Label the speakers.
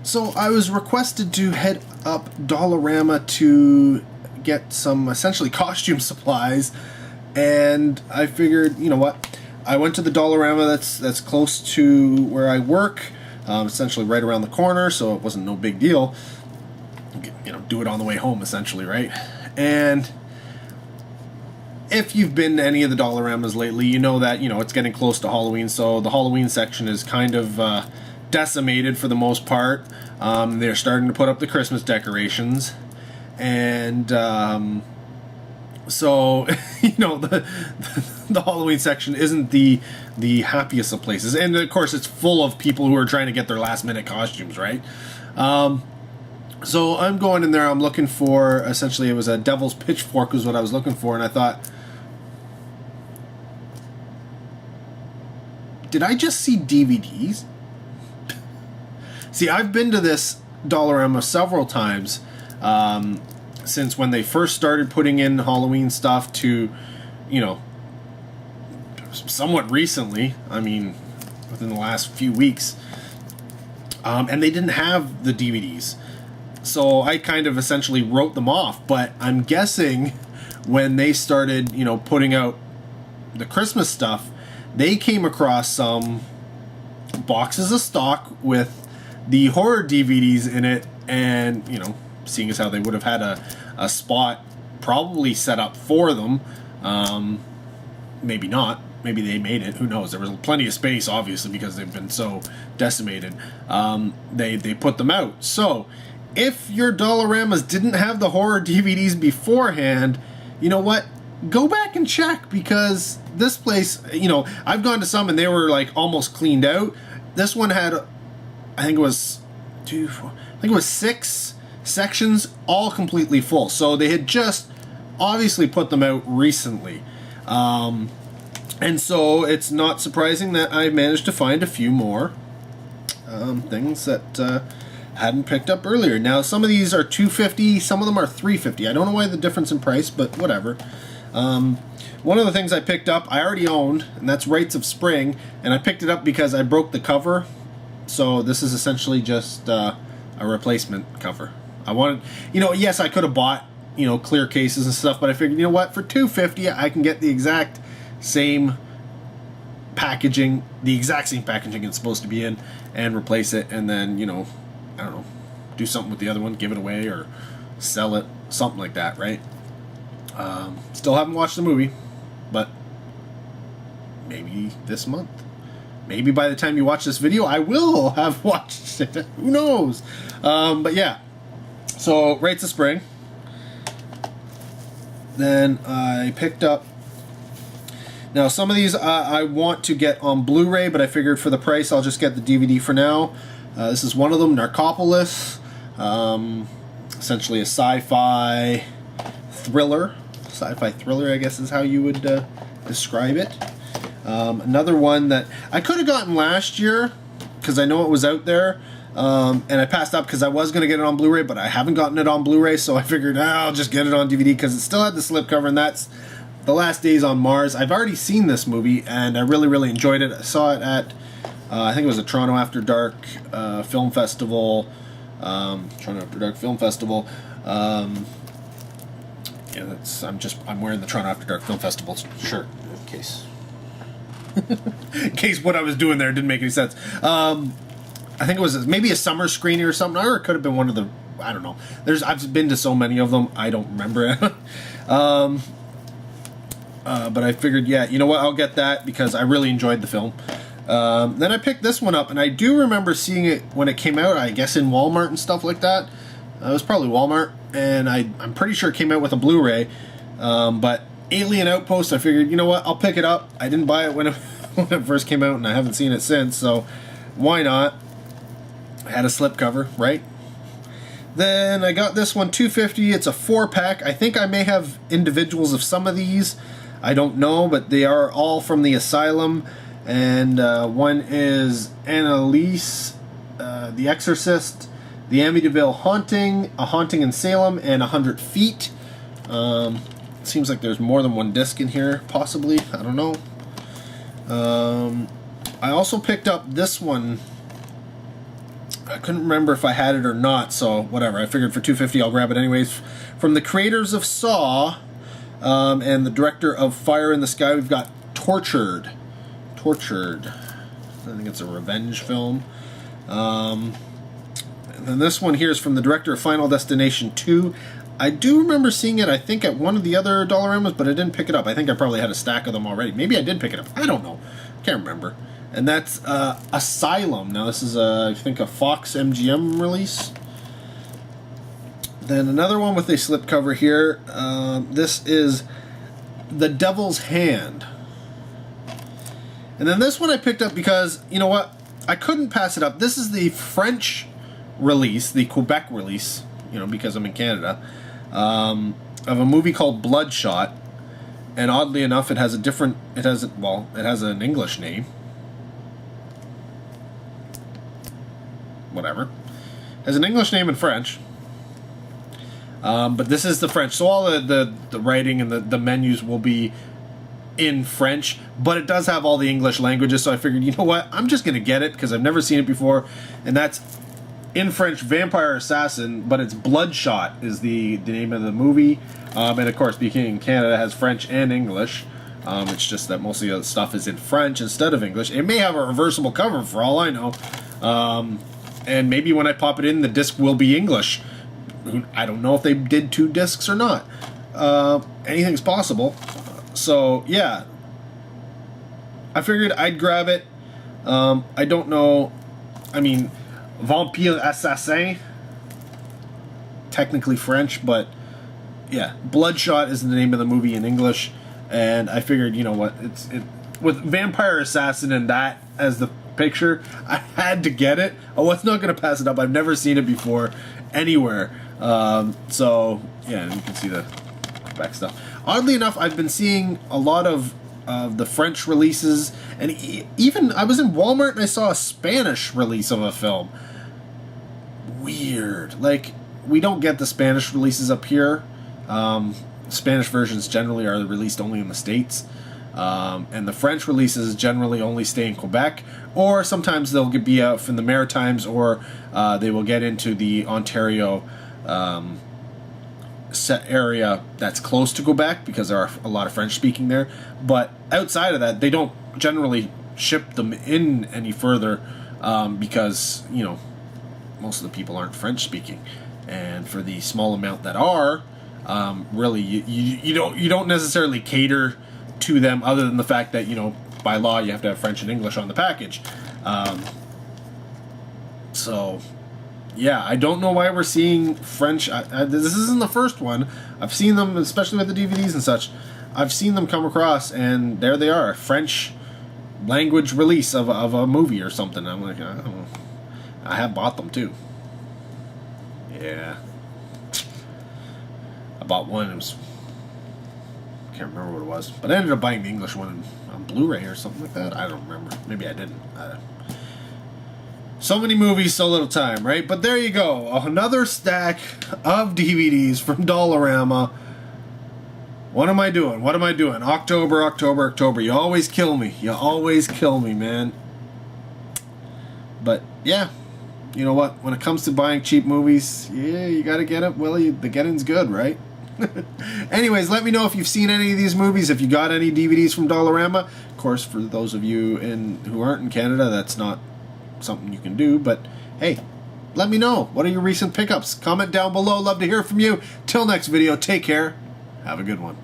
Speaker 1: So I was requested to head up Dollarama to get some essentially costume supplies, and I figured, you know what, I went to the Dollarama that's close to where I work, essentially right around the corner, so it wasn't no big deal. You know, do it on the way home, essentially, right? And if you've been to any of the Dollaramas lately, you know that, you know, it's getting close to Halloween, so the Halloween section is kind of decimated for the most part. They're starting to put up the Christmas decorations, and so you know, the Halloween section isn't the happiest of places, and of course it's full of people who are trying to get their last minute costumes, right? So I'm going in there, I'm looking for, essentially it was a Devil's Pitchfork was what I was looking for, and I thought, did I just see DVDs? See, I've been to this Dollarama several times since when they first started putting in Halloween stuff to, you know, somewhat recently. I mean, within the last few weeks. And they didn't have the DVDs. So I kind of essentially wrote them off. But I'm guessing when they started, you know, putting out the Christmas stuff, they came across some boxes of stock with the horror DVDs in it, and, you know, seeing as how they would have had a spot probably set up for them, maybe not, maybe they made it, who knows, there was plenty of space, obviously, because they've been so decimated, they put them out. So if your Dollaramas didn't have the horror DVDs beforehand, you know what, go back and check, because this place, you know, I've gone to some and they were like almost cleaned out. This one had, I think it was 6 sections, all completely full. So they had just obviously put them out recently. And so it's not surprising that I managed to find a few more things that hadn't picked up earlier. Now, some of these are $2.50, some of them are $3.50. I don't know why the difference in price, but whatever. One of the things I picked up, I already owned, and that's Rites of Spring, and I picked it up because I broke the cover. So this is essentially just a replacement cover. I wanted, you know, yes, I could have bought, you know, clear cases and stuff, but I figured, you know what, for $2.50 I can get the exact same packaging, it's supposed to be in, and replace it, and then, you know, I don't know, do something with the other one, give it away, or sell it, something like that, right? Still haven't watched the movie, but maybe this month. Maybe by the time you watch this video, I will have watched it. Who knows? But yeah. So, Rites of Spring. Then I picked up... Now, some of these I want to get on Blu-ray, but I figured for the price, I'll just get the DVD for now. This is one of them, Narcopolis. Essentially a sci-fi thriller. Sci-fi thriller, I guess is how you would describe it. Another one that I could have gotten last year because I know it was out there, and I passed up because I was going to get it on Blu-ray, but I haven't gotten it on Blu-ray, so I figured I'll just get it on DVD because it still had the slipcover, and that's The Last Days on Mars. I've already seen this movie, and I really, really enjoyed it. I saw it at, I think it was the Toronto After Dark Film Festival. Toronto After Dark Film Festival. Yeah, that's, I'm wearing the Toronto After Dark Film Festival shirt in case. In case what I was doing there didn't make any sense. I think it was maybe a summer screening or something, or it could have been one of the, I don't know. I've been to so many of them, I don't remember it. But I figured, yeah, you know what, I'll get that because I really enjoyed the film. Then I picked this one up, and I do remember seeing it when it came out, I guess in Walmart and stuff like that. It was probably Walmart, and I'm pretty sure it came out with a Blu-ray. But Alien Outpost, I figured, you know what, I'll pick it up. I didn't buy it when it first came out, and I haven't seen it since, so why not? I had a slipcover, right? Then I got this one, $2.50. It's a 4-pack. I think I may have individuals of some of these. I don't know, but they are all from the Asylum. And one is Annalise, The Exorcist, The Amityville Haunting, A Haunting in Salem, and 100 Feet. Seems like there's more than one disc in here, possibly. I don't know. I also picked up this one, couldn't remember if I had it or not, so whatever. I figured for $2.50 I'll grab it anyways. From the creators of Saw and the director of Fire in the Sky, we've got Tortured. I think it's a revenge film. And then this one here is from the director of Final Destination 2. I do remember seeing it, I think, at one of the other Dollaramas, but I didn't pick it up. I think I probably had a stack of them already. Maybe I did pick it up. I don't know. Can't remember. And that's Asylum. Now, this is, I think, a Fox MGM release. Then another one with a slipcover here. This is The Devil's Hand. And then this one I picked up because, you know what? I couldn't pass it up. This is the French release, the Quebec release, you know, because I'm in Canada, of a movie called Bloodshot. And oddly enough, it has an English name. Whatever. It has an English name in French. But this is the French. So all the writing and the menus will be in French, but it does have all the English languages, so I figured, you know what, I'm just going to get it because I've never seen it before. And that's in French, Vampire Assassin, but it's Bloodshot is the name of the movie. And of course, being in Canada, has French and English. It's just that most of the other stuff is in French instead of English. It may have a reversible cover for all I know. And maybe when I pop it in, the disc will be English. I don't know if they did 2 discs or not. Anything's possible. So, yeah. I figured I'd grab it. I don't know. I mean, Vampire Assassin. Technically French, but yeah. Bloodshot is the name of the movie in English. And I figured, you know what, with Vampire Assassin and that as the picture, I had to get it. I was not going to pass it up. I've never seen it before anywhere. So, yeah, and you can see the back stuff. Oddly enough, I've been seeing a lot of the French releases, and even I was in Walmart and I saw a Spanish release of a film. Weird. Like, we don't get the Spanish releases up here. Spanish versions generally are released only in the States. And the French releases generally only stay in Quebec, or sometimes they'll be out from the Maritimes, or they will get into the Ontario set area that's close to Quebec, because there are a lot of French speaking there. But outside of that, they don't generally ship them in any further, because, you know, most of the people aren't French speaking, and for the small amount that are, really you don't necessarily cater to them, other than the fact that, you know, by law you have to have French and English on the package. So yeah, I don't know why we're seeing French. This isn't the first one. I've seen them, especially with the DVDs and such. I've seen them come across, and there they are, French language release of a movie or something. I'm like, I don't know. I have bought them too. Yeah, I bought one. It was, can't remember what it was, but I ended up buying the English one on Blu-ray or something like that. I don't remember. Maybe I didn't. So many movies, so little time, right? But there you go. Another stack of DVDs from Dollarama. What am I doing? What am I doing? October. You always kill me. You always kill me, man. But, yeah. You know what? When it comes to buying cheap movies, yeah, you gotta get it. Well, the getting's good, right? Anyways, let me know if you've seen any of these movies, if you got any DVDs from Dollarama. Of course, for those of you who aren't in Canada, that's not something you can do, but hey, let me know. What are your recent pickups? Comment down below. Love to hear from you. Till next video, take care. Have a good one.